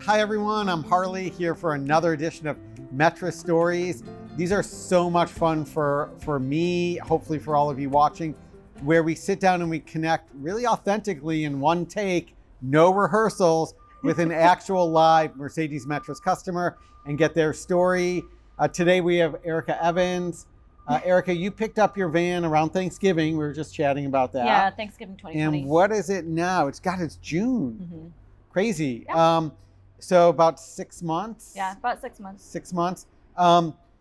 Hi everyone, I'm Harley here for another edition of Metris Stories. These are so much fun for me, hopefully for all of you watching, where we sit down and we connect really authentically in one take, no rehearsals, with an actual live Mercedes Metris customer and get their story. Today we have Erika Evans. Erika, you picked up your van around Thanksgiving. We were just chatting about that. Yeah, Thanksgiving 2020. And what is it now? It's June. Mm-hmm. Crazy. Yeah. So about 6 months. Yeah, about 6 months. 6 months.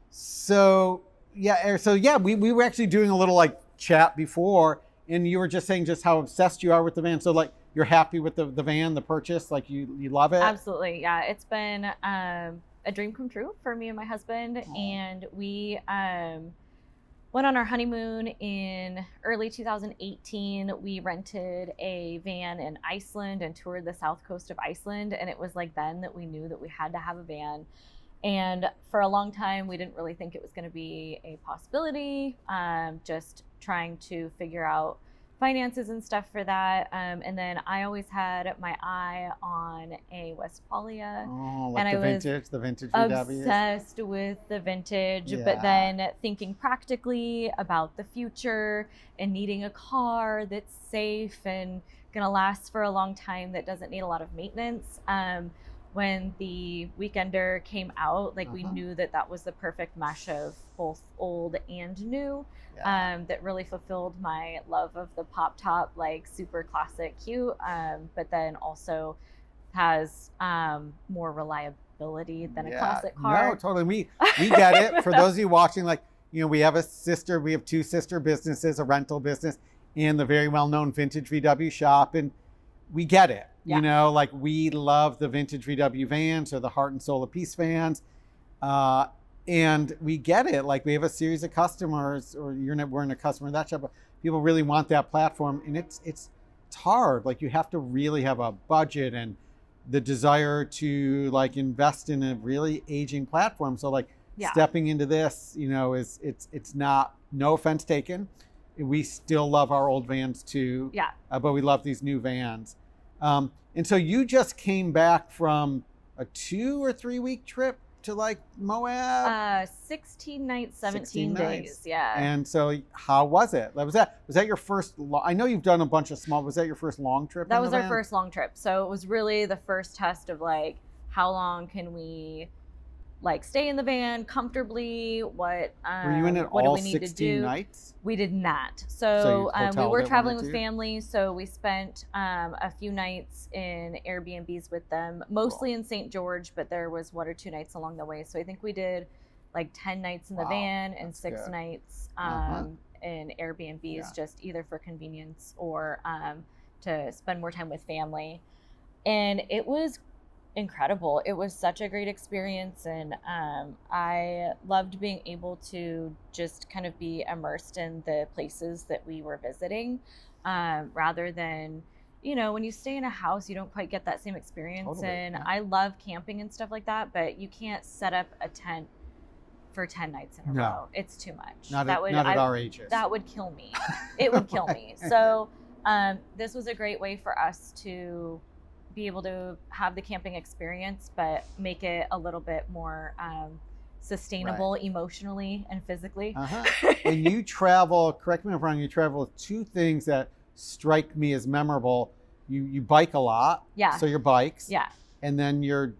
So we were actually doing a little like chat before, and you were just saying just how obsessed you are with the van. So like you're happy with the van, the purchase, like you love it? Absolutely. Yeah, it's been a dream come true for me and my husband. Oh. And we went on our honeymoon in early 2018. We rented a van in Iceland and toured the south coast of Iceland. And it was like then that we knew that we had to have a van. And for a long time, we didn't really think it was going to be a possibility, just trying to figure out finances and stuff for that. And then I always had my eye on a Westfalia. Oh, like and the vintage VWs. Obsessed with the vintage, Yeah. but then thinking practically about the future and needing a car that's safe and gonna last for a long time that doesn't need a lot of maintenance. When the Weekender came out, like we knew that that was the perfect mesh of both old and new. Yeah. That really fulfilled my love of the pop top, like super classic, cute, but then also has more reliability than a classic car. No, totally. We get it. For those of you watching, like, you know, we have two sister businesses, a rental business and the very well-known vintage VW shop, and we get it. Yeah. You know, like we love the vintage VW vans or the Heart and Soul of Peace vans. And we get it. Like we have a series of customers, or we're in a customer in that shop, but people really want that platform, and it's hard. Like you have to really have a budget and the desire to like invest in a really aging platform. So like stepping into this, you know, it's not, no offense taken. We still love our old vans too. Yeah. But we love these new vans. And so you just came back from a 2 or 3 week trip to like Moab? 16 nights, 17 days. Yeah. And so how was it? Was that your first, I know you've done a bunch of small, was that your first long trip? That was our first long trip. So it was really the first test of like, how long can we like stay in the van comfortably? What were you in it what all do we need 16 to do? nights? We did not. So we were traveling with 2? family. So we spent a few nights in Airbnbs with them, mostly in St. George, but there was 1 or 2 nights along the way. So I think we did like 10 nights in the van and 6 nights in Airbnbs, just either for convenience or to spend more time with family. And it was incredible. It was such a great experience, and I loved being able to just kind of be immersed in the places that we were visiting, rather than, you know, when you stay in a house you don't quite get that same experience. Totally, and yeah. I love camping and stuff like that, but you can't set up a tent for 10 nights in a row. It's too much. Not at our ages. That would kill me. It would kill me. So this was a great way for us to be able to have the camping experience, but make it a little bit more sustainable emotionally and physically. And you travel, correct me if I'm wrong, you travel with 2 things that strike me as memorable. You bike a lot. Yeah. So your bikes. Yeah. And then your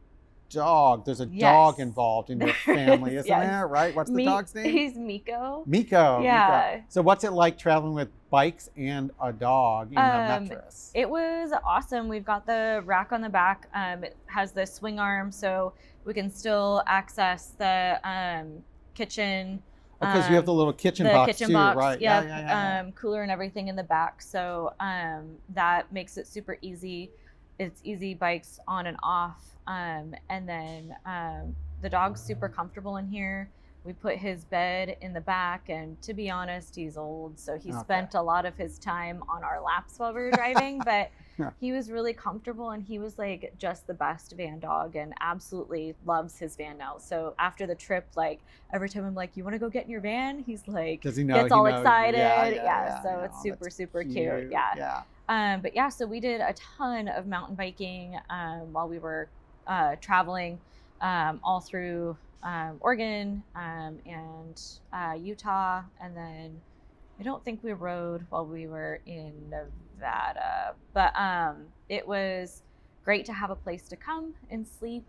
dog. There's a dog involved in your family, isn't there? Right? What's the dog's name? He's Miko. Miko. Yeah. Miko. So what's it like traveling with bikes and a dog in the Metris? It was awesome. We've got the rack on the back. It has the swing arm, so we can still access the kitchen. Because you have the little kitchen box too, right? Yeah. Cooler and everything in the back. So that makes it super easy. It's easy bikes on and off. And then the dog's super comfortable in here. We put his bed in the back, and to be honest, he's old, so he spent a lot of his time on our laps while we were driving, but he was really comfortable, and he was like just the best van dog and absolutely loves his van now. So after the trip, like every time I'm like, you want to go get in your van? He's like, does he know? Gets all excited. Yeah, So it's super cute. Yeah. But yeah, so we did a ton of mountain biking while we were traveling all through Oregon and Utah, and then I don't think we rode while we were in Nevada, but it was great to have a place to come and sleep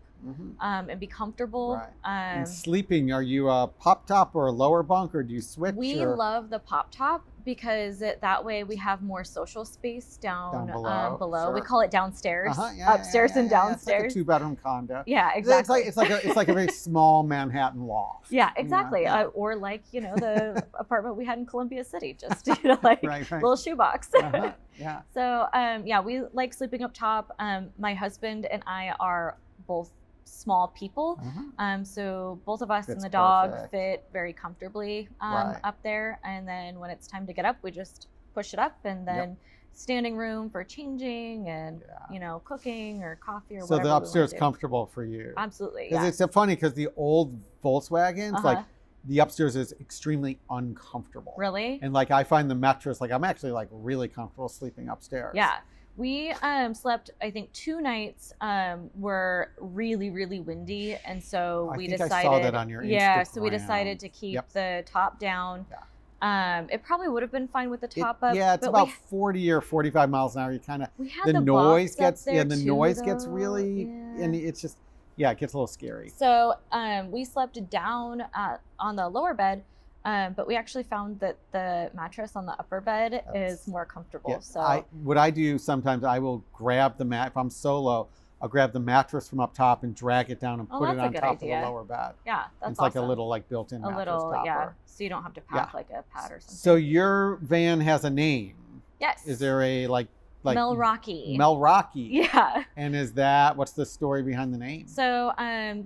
and be comfortable. Right. And sleeping, are you a pop top or a lower bunk, or do you switch? We love the pop top because that way we have more social space down below. Sure. We call it downstairs, upstairs and downstairs. It's like a 2-bedroom condo. Yeah, exactly. It's like a very small Manhattan loft. Yeah, exactly. Or like, the apartment we had in Columbia City, just like right. little shoebox. Yeah. So we like sleeping up top. My husband and I are both small people, so both of us and the dog fit very comfortably up there. And then when it's time to get up, we just push it up, and then standing room for changing and cooking or coffee or whatever. So the upstairs comfortable for you? Absolutely. Because it's so funny because the old Volkswagens, like the upstairs is extremely uncomfortable. Really? And like I find the Metris, like I'm actually like really comfortable sleeping upstairs. Yeah. We slept, I think, 2 nights were really, really windy. And so we decided. I saw that on your Instagram. Yeah, so we decided to keep the top down. Yeah. It probably would have been fine with the top up. Yeah, it's about 40 or 45 miles an hour. You kind of, the noise gets, gets really, and it's just, it gets a little scary. So we slept down on the lower bed. But we actually found that the mattress on the upper bed is more comfortable. Yeah, so what I do sometimes, I will grab the mat. If I'm solo, I'll grab the mattress from up top and drag it down and put it on top of the lower bed. Yeah, that's It's like a little built-in mattress topper. Yeah. So you don't have to pack like a pad or something. So your van has a name. Yes. Is there a like Melrocky. Melrocky. Yeah. And what's the story behind the name? So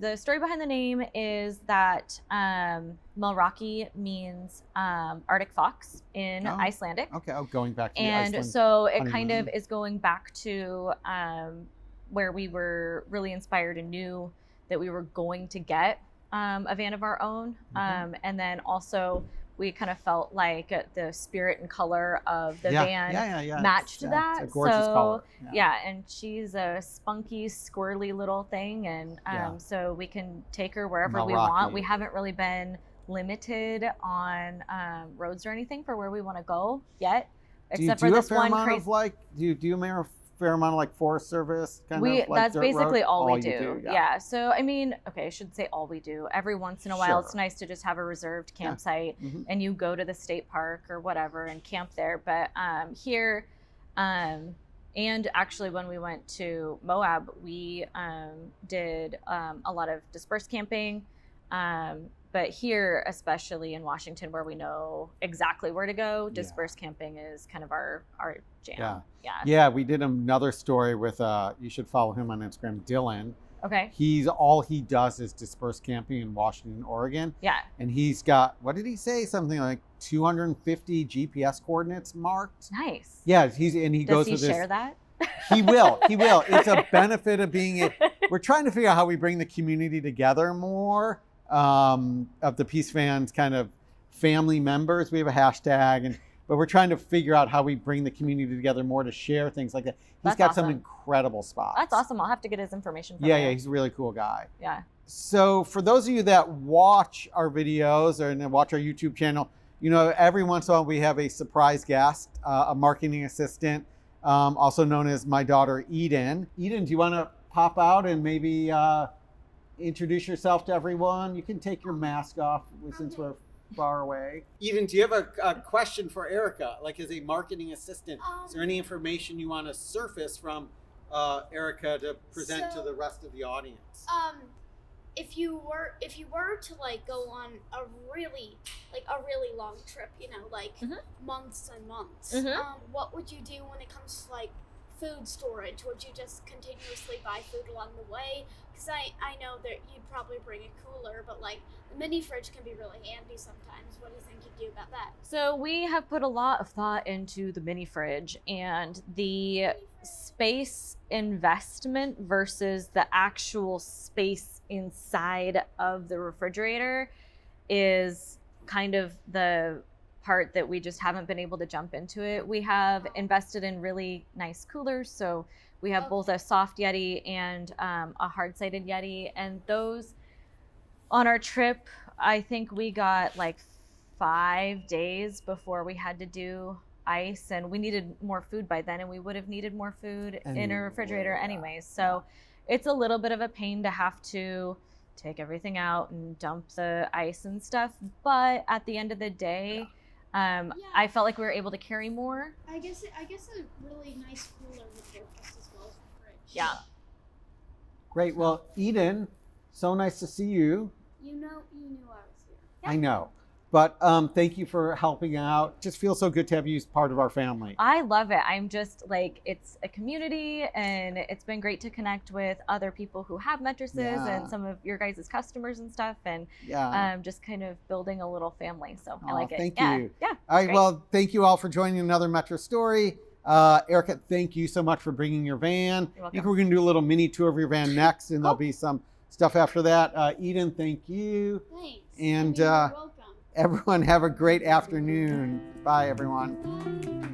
the story behind the name is that Melrocky means Arctic fox in Icelandic. Okay, going back to and the Iceland so it honeymoon. kind of is going back to where we were really inspired and knew that we were going to get a van of our own. And then also we kind of felt like the spirit and color of the van matched that. It's a gorgeous color. And she's a spunky, squirrely little thing, and so we can take her wherever we want. We haven't really been limited on roads or anything for where we want to go yet, except for this one crazy. Do you a fair amount of like Forest Service that's basically all we do. Yeah. So I mean, I should say all we do. Every once in a while, it's nice to just have a reserved campsite and you go to the state park or whatever and camp there. But here, and actually when we went to Moab, we did a lot of dispersed camping. But here, especially in Washington, where we know exactly where to go, dispersed camping is kind of our jam. Yeah, we did another story with, you should follow him on Instagram, Dylan. Okay. All he does is dispersed camping in Washington, Oregon. Yeah. And he's got, what did he say? Something like 250 GPS coordinates marked. Nice. Yeah, he goes with this. Does he share that? He will. It's a benefit of being we're trying to figure out how we bring the community together more. Of the Peace Fans kind of family members. We have a hashtag, but we're trying to figure out how we bring the community together more to share things like that. He's got some incredible spots. That's awesome. I'll have to get his information from Yeah, he's a really cool guy. Yeah. So for those of you that watch our videos and watch our YouTube channel, every once in a while we have a surprise guest, a marketing assistant, also known as my daughter, Eden. Eden, do you want to pop out and maybe introduce yourself to everyone? You can take your mask off since we're far away. Eden, do you have a question for Erika, like as a marketing assistant? Is there any information you want to surface from Erika to present to the rest of the audience? If you were to like go on a really long trip, months and months, what would you do when it comes to like food storage? Would you just continuously buy food along the way? Because I know that you'd probably bring a cooler, but like the mini fridge can be really handy sometimes. What do you think you'd do about that? So we have put a lot of thought into the mini fridge and the space investment versus the actual space inside of the refrigerator is kind of the part that we just haven't been able to jump into it. We have invested in really nice coolers, so We have both a soft Yeti and a hard-sided Yeti. And those, on our trip, I think we got like 5 days before we had to do ice, and we needed more food by then, and we would have needed more food in a refrigerator anyways. So it's a little bit of a pain to have to take everything out and dump the ice and stuff. But at the end of the day, I felt like we were able to carry more. I guess a really nice cooler would work just as well as a fridge. Yeah. Great. Well, Eden, so nice to see you. You knew I was here. Yeah. I know. But thank you for helping out. Just feels so good to have you as part of our family. I love it. I'm just like, it's a community, and it's been great to connect with other people who have Metrises and some of your guys' customers and stuff, and just kind of building a little family. So I like it. Thank you. Yeah. All right. Well, thank you all for joining another Metris story. Erika, thank you so much for bringing your van. You're welcome. I think we're going to do a little mini tour of your van next, and there'll be some stuff after that. Eden, thank you. Thanks. And you're welcome. everyone have a great afternoon. Bye, everyone. Bye.